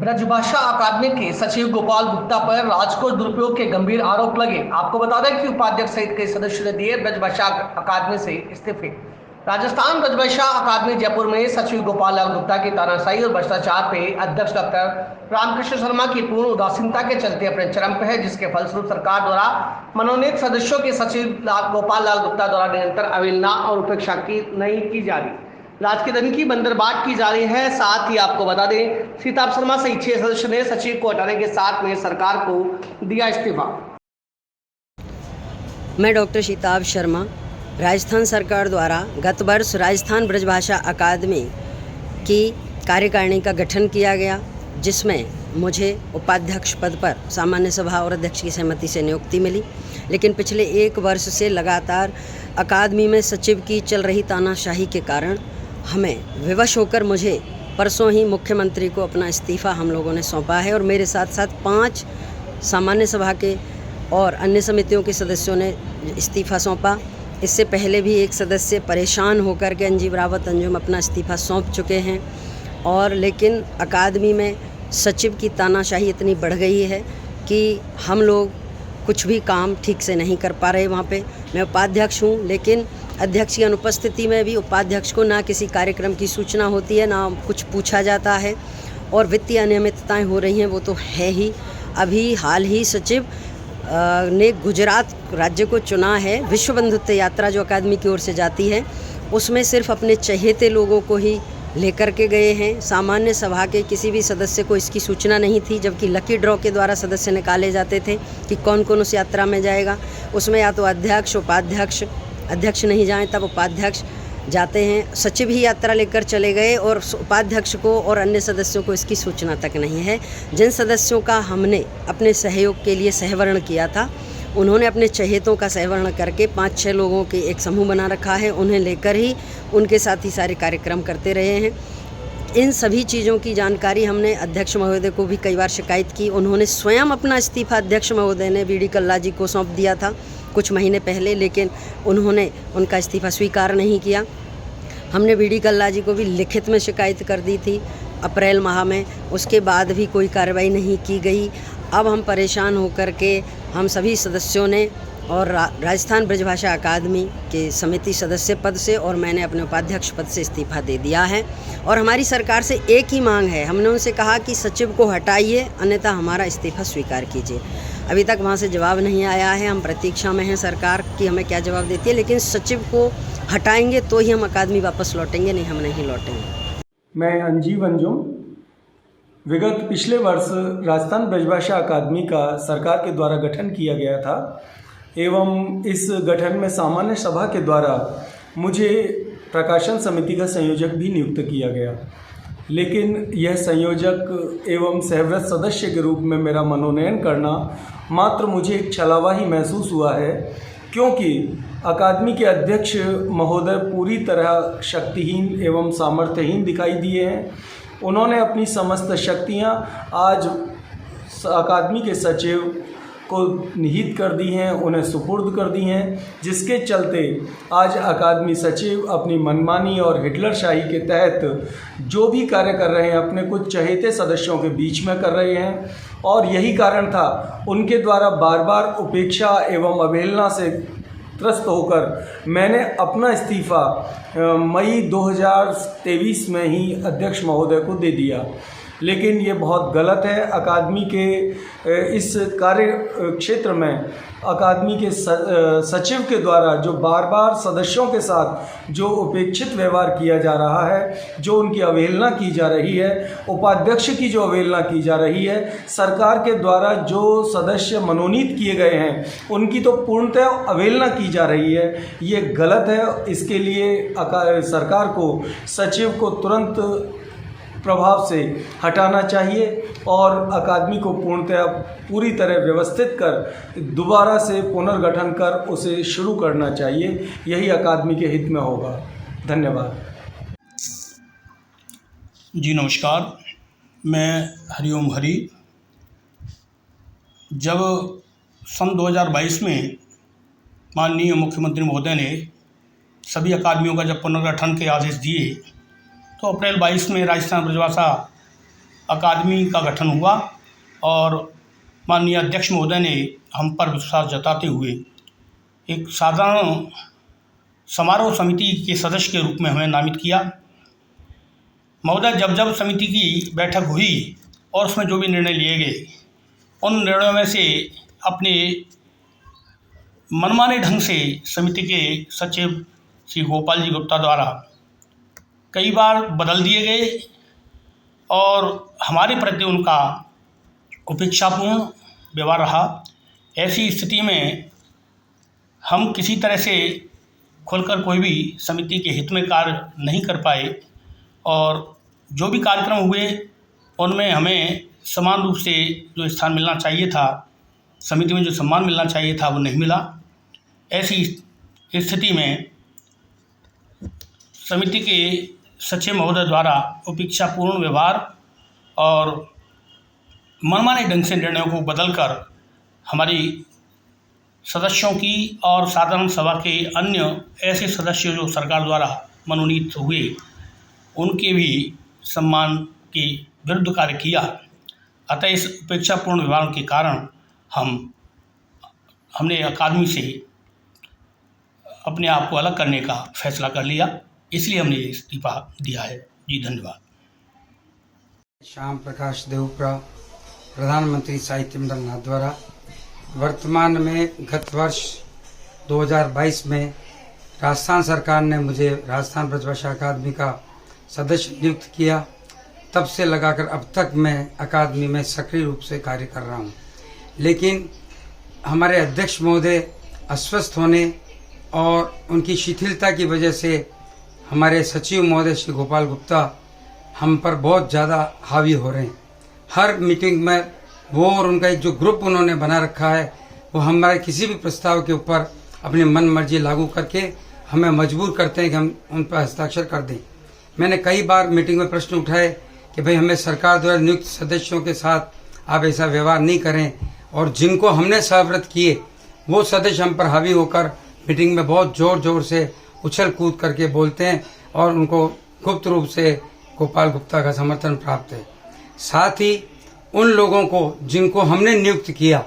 ब्रजभाषा अकादमी के सचिव गोपाल गुप्ता पर राजकोष दुरुपयोग के गंभीर आरोप लगे। आपको बता दें कि उपाध्यक्ष सहित कई सदस्यों ने दिए ब्रजभाषा अकादमी से इस्तीफे। राजस्थान ब्रजभाषा अकादमी जयपुर में सचिव गोपाल लाल गुप्ता की तानाशाही और भ्रष्टाचार पे अध्यक्ष डॉक्टर रामकृष्ण शर्मा की पूर्ण उदासीनता के चलते अपने चरम पर है, जिसके फलस्वरूप सरकार द्वारा मनोनीत सदस्यों के सचिव गोपाल लाल गुप्ता द्वारा निरंतर अवहेलना और उपेक्षा की नहीं की जा रही, राज के धन की बंदरबाट की जा रही है। साथ ही आपको बता दें, सीताभ शर्मा सहित 6 सदस्यों ने सचिव को हटाने के साथ में सरकार को दिया इस्तीफा। मैं डॉक्टर सीताभ शर्मा, राजस्थान सरकार द्वारा गत वर्ष राजस्थान ब्रजभाषा अकादमी की कार्यकारिणी का गठन किया गया, जिसमें मुझे उपाध्यक्ष पद पर सामान्य सभा और अध्यक्ष की सहमति से नियुक्ति मिली। लेकिन पिछले 1 वर्ष से लगातार अकादमी में सचिव की चल रही तानाशाही के कारण हमें विवश होकर मुझे परसों ही मुख्यमंत्री को अपना इस्तीफ़ा हम लोगों ने सौंपा है और मेरे साथ साथ 5 सामान्य सभा के और अन्य समितियों के सदस्यों ने इस्तीफ़ा सौंपा। इससे पहले भी एक सदस्य परेशान होकर के अंजीब रावत अंजुम अपना इस्तीफ़ा सौंप चुके हैं। और लेकिन अकादमी में सचिव की तानाशाही इतनी बढ़ गई है कि हम लोग कुछ भी काम ठीक से नहीं कर पा रहे। वहाँ पे मैं उपाध्यक्ष हूँ, लेकिन अध्यक्ष की अनुपस्थिति में भी उपाध्यक्ष को ना किसी कार्यक्रम की सूचना होती है, ना कुछ पूछा जाता है, और वित्तीय अनियमितताएं हो रही हैं, वो तो है ही। अभी हाल ही सचिव ने गुजरात राज्य को चुना है। विश्व बंधुत्व यात्रा जो अकादमी की ओर से जाती है, उसमें सिर्फ अपने चहेते लोगों को ही लेकर के गए हैं। सामान्य सभा के किसी भी सदस्य को इसकी सूचना नहीं थी, जबकि लकी ड्रॉ के द्वारा सदस्य निकाले जाते थे कि कौन कौन उस यात्रा में जाएगा। उसमें या तो अध्यक्ष, उपाध्यक्ष, अध्यक्ष नहीं जाएं तब उपाध्यक्ष जाते हैं। सचिव ही यात्रा लेकर चले गए और उपाध्यक्ष को और अन्य सदस्यों को इसकी सूचना तक नहीं है। जिन सदस्यों का हमने अपने सहयोग के लिए सहवर्ण किया था, उन्होंने अपने चहेतों का सहवर्ण करके 5-6 लोगों के एक समूह बना रखा है। उन्हें लेकर ही उनके साथ ही सारे कार्यक्रम करते रहे हैं। इन सभी चीज़ों की जानकारी हमने अध्यक्ष महोदय को भी कई बार शिकायत की। उन्होंने स्वयं अपना इस्तीफा अध्यक्ष महोदय ने वीडी कल्ला जी को सौंप दिया था कुछ महीने पहले, लेकिन उन्होंने उनका इस्तीफा स्वीकार नहीं किया। हमने वीडी कल्ला जी को भी लिखित में शिकायत कर दी थी अप्रैल माह में, उसके बाद भी कोई कार्रवाई नहीं की गई। अब हम परेशान होकर के हम सभी सदस्यों ने और राजस्थान ब्रजभाषा अकादमी के समिति सदस्य पद से और मैंने अपने उपाध्यक्ष पद से इस्तीफा दे दिया है। और हमारी सरकार से एक ही मांग है, हमने उनसे कहा कि सचिव को हटाइए, अन्यथा हमारा इस्तीफा स्वीकार कीजिए। अभी तक वहाँ से जवाब नहीं आया है। हम प्रतीक्षा में हैं सरकार की हमें क्या जवाब देती है, लेकिन सचिव को हटाएंगे तो ही हम अकादमी वापस लौटेंगे, नहीं हम नहीं लौटेंगे। मैं अंजीब अंजुम, विगत पिछले वर्ष राजस्थान ब्रजभाषा अकादमी का सरकार के द्वारा गठन किया गया था एवं इस गठन में सामान्य सभा के द्वारा मुझे प्रकाशन समिति का संयोजक भी नियुक्त किया गया। लेकिन यह संयोजक एवं सहव्रत सदस्य के रूप में मेरा मनोनयन करना मात्र मुझे एक छलावा ही महसूस हुआ है, क्योंकि अकादमी के अध्यक्ष महोदय पूरी तरह शक्तिहीन एवं सामर्थ्यहीन दिखाई दिए हैं। उन्होंने अपनी समस्त शक्तियां आज अकादमी के सचिव को निहित कर दी हैं, उन्हें सुपुर्द कर दी हैं, जिसके चलते आज अकादमी सचिव अपनी मनमानी और हिटलरशाही के तहत जो भी कार्य कर रहे हैं अपने कुछ चहेते सदस्यों के बीच में कर रहे हैं। और यही कारण था उनके द्वारा बार बार उपेक्षा एवं अवहेलना से त्रस्त होकर मैंने अपना इस्तीफ़ा मई 2023 में ही अध्यक्ष महोदय को दे दिया। लेकिन ये बहुत गलत है। अकादमी के इस कार्य क्षेत्र में अकादमी के सचिव के द्वारा जो बार बार सदस्यों के साथ जो उपेक्षित व्यवहार किया जा रहा है, जो उनकी अवहेलना की जा रही है, उपाध्यक्ष की जो अवहेलना की जा रही है, सरकार के द्वारा जो सदस्य मनोनीत किए गए हैं उनकी तो पूर्णतः अवहेलना की जा रही है, ये गलत है। इसके लिए सरकार को सचिव को तुरंत प्रभाव से हटाना चाहिए और अकादमी को पूर्णतः पूरी तरह व्यवस्थित कर दोबारा से पुनर्गठन कर उसे शुरू करना चाहिए। यही अकादमी के हित में होगा। धन्यवाद जी। नमस्कार, मैं हरिओम हरि। जब सन 2022 में माननीय मुख्यमंत्री महोदय ने सभी अकादमियों का जब पुनर्गठन के आदेश दिए, तो अप्रैल 22 में राजस्थान ब्रजभाषा अकादमी का गठन हुआ और माननीय अध्यक्ष महोदय ने हम पर विश्वास जताते हुए एक साधारण समारोह समिति के सदस्य के रूप में हमें नामित किया। महोदय, जब जब समिति की बैठक हुई और उसमें जो भी निर्णय लिए गए, उन निर्णयों में से अपने मनमाने ढंग से समिति के सचिव श्री गोपाल जी गुप्ता द्वारा कई बार बदल दिए गए और हमारे प्रति उनका उपेक्षापूर्ण व्यवहार रहा। ऐसी स्थिति में हम किसी तरह से खुलकर कोई भी समिति के हित में कार्य नहीं कर पाए और जो भी कार्यक्रम हुए उनमें हमें समान रूप से जो स्थान मिलना चाहिए था, समिति में जो सम्मान मिलना चाहिए था, वो नहीं मिला। ऐसी स्थिति में समिति के सचिव महोदय द्वारा उपेक्षापूर्ण व्यवहार और मनमाने ढंग से निर्णयों को बदलकर हमारी सदस्यों की और साधारण सभा के अन्य ऐसे सदस्य जो सरकार द्वारा मनोनीत हुए, उनके भी सम्मान के विरुद्ध कार्य किया। अतः इस उपेक्षापूर्ण व्यवहार के कारण हमने अकादमी से अपने आप को अलग करने का फैसला कर लिया, इसलिए हमने ये इस्तीफा दिया है। जी धन्यवाद। श्याम प्रकाश देवपुरा, प्रधानमंत्री साहित्य मंडल नाथद्वारा वर्तमान में गत वर्ष 2022 में राजस्थान सरकार ने मुझे राजस्थान ब्रजभाषा अकादमी का सदस्य नियुक्त किया। तब से लगाकर अब तक मैं अकादमी में सक्रिय रूप से कार्य कर रहा हूँ। लेकिन हमारे अध्यक्ष महोदय अस्वस्थ होने और उनकी शिथिलता की वजह से हमारे सचिव महोदय श्री गोपाल गुप्ता हम पर बहुत ज़्यादा हावी हो रहे हैं। हर मीटिंग में वो और उनका एक जो ग्रुप उन्होंने बना रखा है, वो हमारे किसी भी प्रस्ताव के ऊपर अपनी मन मर्जी लागू करके हमें मजबूर करते हैं कि हम उन पर हस्ताक्षर कर दें। मैंने कई बार मीटिंग में प्रश्न उठाए कि भाई हमें सरकार द्वारा नियुक्त सदस्यों के साथ आप ऐसा व्यवहार नहीं करें, और जिनको हमने सहव्रत किए वो सदस्य हम पर हावी होकर मीटिंग में बहुत जोर जोर से उछल कूद करके बोलते हैं और उनको गुप्त रूप से गोपाल गुप्ता का समर्थन प्राप्त है। साथ ही उन लोगों को जिनको हमने नियुक्त किया,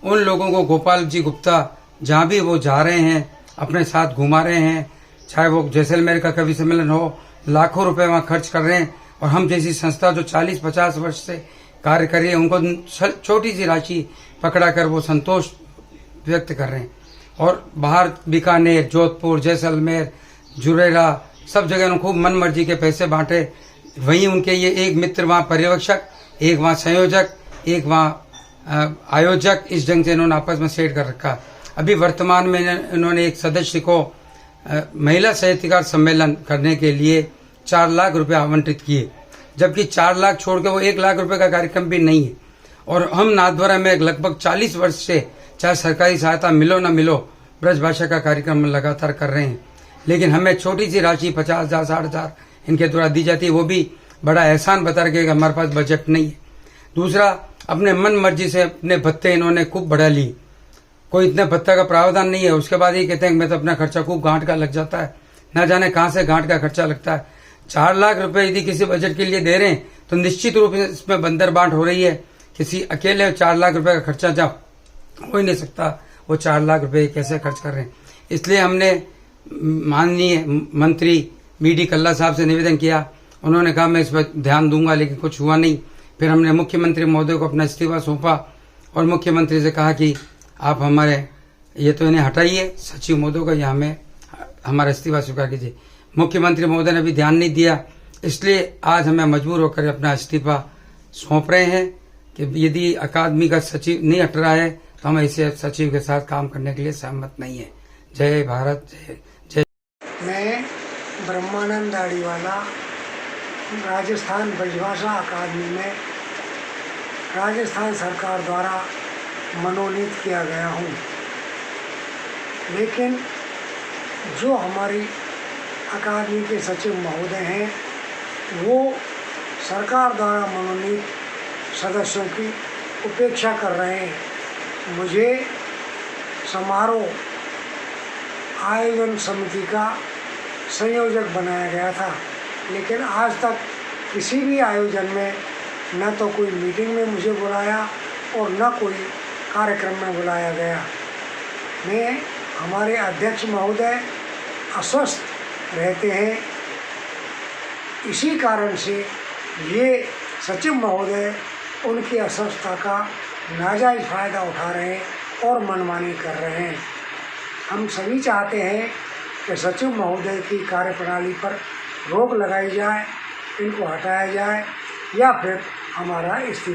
उन लोगों को गोपाल जी गुप्ता जहाँ भी वो जा रहे हैं अपने साथ घुमा रहे हैं, चाहे वो जैसलमेर का कवि सम्मेलन हो, लाखों रुपए वहाँ खर्च कर रहे हैं। और हम जैसी संस्था जो 40-50 वर्ष से कार्य कर रही है, उनको छोटी सी राशि पकड़ा कर वो संतोष व्यक्त कर रहे हैं। और बाहर बीकानेर, जोधपुर, जैसलमेर, जुरेरा सब जगह उन्होंने खूब मन मर्जी के पैसे बांटे। वहीं उनके ये एक मित्र वहाँ पर्यवेक्षक, एक वहाँ संयोजक, एक वहाँ आयोजक, इस ढंग से इन्होंने आपस में सेट कर रखा। अभी वर्तमान में इन्होंने एक सदस्य को महिला साहित्यकार सम्मेलन करने के लिए 4 लाख रुपए आवंटित किए, जबकि 4 लाख छोड़ के वो 1 लाख रुपए का कार्यक्रम भी नहीं है। और हम नाथद्वारा में लगभग 40 वर्ष से चाहे सरकारी सहायता मिलो न मिलो ब्रजभाषा का कार्यक्रम लगातार कर रहे हैं। लेकिन हमें छोटी सी राशि 50,000 60,000 इनके द्वारा दी जाती है, वो भी बड़ा एहसान बता रहे कि हमारे पास बजट नहीं है। दूसरा, अपने मन मर्जी से अपने भत्ते इन्होंने खूब बढ़ा लिए, कोई इतने भत्ता का प्रावधान नहीं है। उसके बाद ये कहते हैं कि मैं तो अपना खर्चा खूब गांठ का लग जाता है, ना जाने कहाँ से गांठ का खर्चा लगता है। 4 लाख रुपए यदि किसी बजट के लिए दे रहे हैं तो निश्चित रूप से इसमें बंदर बांट हो रही है। किसी अकेले 4 लाख रुपए का खर्चा जब हो ही नहीं सकता, वो 4 लाख रुपए कैसे खर्च कर रहे हैं। इसलिए हमने माननीय मंत्री BD कल्ला साहब से निवेदन किया, उन्होंने कहा मैं इस पर ध्यान दूंगा, लेकिन कुछ हुआ नहीं। फिर हमने मुख्यमंत्री महोदय को अपना इस्तीफा सौंपा और मुख्यमंत्री से कहा कि आप हमारे ये तो इन्हें हटाइए, सचिव महोदय को यहाँ में हमारा इस्तीफा स्वीकार कीजिए। मुख्यमंत्री महोदय ने भी ध्यान नहीं दिया, इसलिए आज हमें मजबूर होकर अपना इस्तीफा सौंप रहे हैं कि यदि अकादमी का सचिव नहीं हट रहा है तो हम ऐसे सचिव के साथ काम करने के लिए सहमत नहीं है। जय भारत, जय। मैं ब्रह्मानंद दाढ़ीवाला राजस्थान ब्रजभाषा अकादमी में राजस्थान सरकार द्वारा मनोनीत किया गया हूँ। लेकिन जो हमारी अकादमी के सचिव महोदय हैं, वो सरकार द्वारा मनोनीत सदस्यों की उपेक्षा कर रहे हैं। मुझे समारोह आयोजन समिति का संयोजक बनाया गया था, लेकिन आज तक किसी भी आयोजन में न तो कोई मीटिंग में मुझे बुलाया और न कोई कार्यक्रम में बुलाया गया। मैं हमारे अध्यक्ष महोदय अस्वस्थ रहते हैं, इसी कारण से ये सचिव महोदय उनकी अस्वस्थता का नाजायज़ फ़ायदा उठा रहे हैं और मनमानी कर रहे हैं। हम सभी चाहते हैं कि सचिव महोदय की कार्यप्रणाली पर रोक लगाई जाए, इनको हटाया जाए या फिर हमारा इस्तीफा